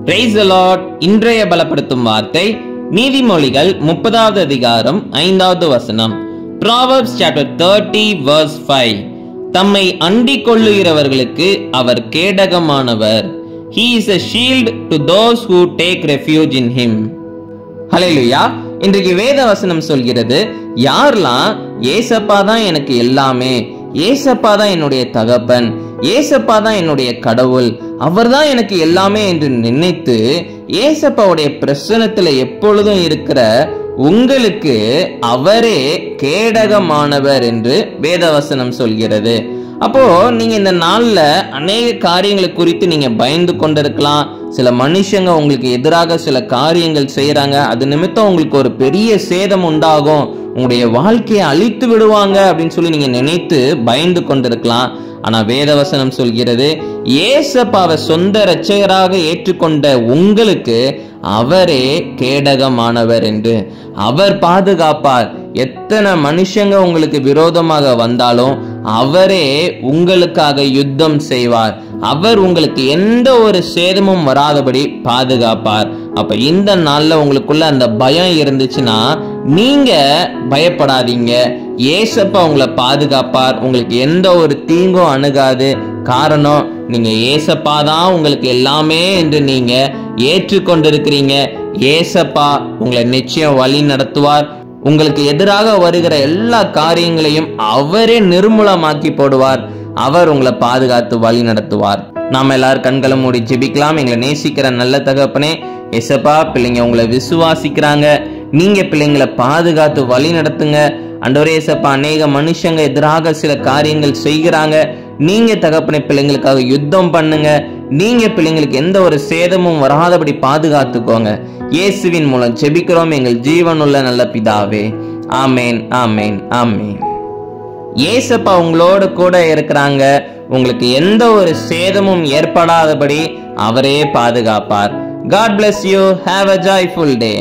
Praise the Lord. இன்றைய பலப்படுத்தும் வார்த்தை நீதிமொழிகள் 30வது அதிகாரம் 5வது வசனம். Proverbs chapter 30 verse 5. தம்மை அண்டிக் கொள்ளுகிறவர்களுக்கு அவர் கேடகமானவர். He is a shield to those who take refuge in him. ஹல்லேலூயா. இன்றைக்கு வேத வசனம் சொல்கிறது, யாரெல்லாம் ஏசப்பா தான் எனக்கு எல்லாமே, ஏசப்பா தான் என்னுடைய தகப்பன், ஏசப்பா தான் என்னுடைய கடவுள், அவர் தான் எனக்கு எல்லாமே என்று நினைத்து ஏசப்பாவுடைய பிரசன்னத்துல எப்பொழுதும் இருக்கிற உங்களுக்கு அவரே கேடகமானவர் என்று வேதவசனம் சொல்கிறது. அப்போ நீங்க இந்த நாள்ல அநேக காரியங்களை குறித்து நீங்க பயந்து கொண்டிருக்கலாம். சில மனுஷங்க உங்களுக்கு எதிராக சில காரியங்கள் செய்யறாங்க, அது நிமித்தம் உங்களுக்கு ஒரு பெரிய சேதம் உண்டாகும், உங்களுடைய வாழ்க்கையை அழித்து விடுவாங்க அப்படின்னு சொல்லி நீங்க நினைத்து பயந்து கொண்டிருக்கலாம். ஆனா வேதவசனம் சொல்கிறது, ஏசப்பாவை சொந்த இரட்சகராக ஏற்றுக்கொண்ட உங்களுக்கு அவரே கேடகமானவர் என்று. அவர் பாதுகாப்பார். எத்தனை மனுஷங்க உங்களுக்கு விரோதமாக வந்தாலும் அவரே உங்களுக்காக யுத்தம் செய்வார். அவர் உங்களுக்கு எந்த ஒரு சேதமும் வராதபடி பாதுகாப்பார். அப்ப இந்த நாள்ல உங்களுக்குள்ள அந்த பயம் இருந்துச்சுன்னா நீங்க பயப்படாதீங்க. ஏசப்பா உங்களை பாதுகாப்பார். உங்களுக்கு எந்த ஒரு தீங்கும் அணுகாது. காரணம், நீங்க ஏசப்பா தான் உங்களுக்கு எல்லாமே என்று நீங்க ஏற்றுக்கொண்டிருக்கிறீங்க. ஏசப்பா உங்களை நிச்சயம் வழி நடத்துவார். உங்களுக்கு எதிராக வருகிற எல்லா காரியங்களையும் அவரே நிர்மூலமாக்கி போடுவார். அவர் உங்களை பாதுகாத்து வழி நடத்துவார். நாம எல்லாரும் கண்களை மூடி ஜெபிக்கலாம். எங்களை நேசிக்கிற நல்ல தகப்பனே, ஏசப்பா பிள்ளைங்க உங்களை விசுவாசிக்கிறாங்க, நீங்க பிள்ளைங்களை பாதுகாத்து வழி நடத்துங்க. ஆண்டவரே ஏசப்பா, அநேக மனுஷங்க எதிராக சில காரியங்கள் செய்கிறாங்க, நீங்க தகப்பனை பிள்ளைங்களுக்காக யுத்தம் பண்ணுங்க. நீங்க பிள்ளைங்களுக்கு எந்த ஒரு சேதமும் வராதபடி பாதுகாத்துக்கோங்க. இயேசுவின் மூலம் ஜெபிக்கிறோம் எங்கள் ஜீவனுள்ள நல்ல பிதாவே. ஆமேன், ஆமேன், ஆமேன். ஏசப்பா உங்களோட கூட இருக்கிறாங்க. உங்களுக்கு எந்த ஒரு சேதமும் ஏற்படாதபடி அவரே பாதுகாப்பார். God bless you. Have a joyful day.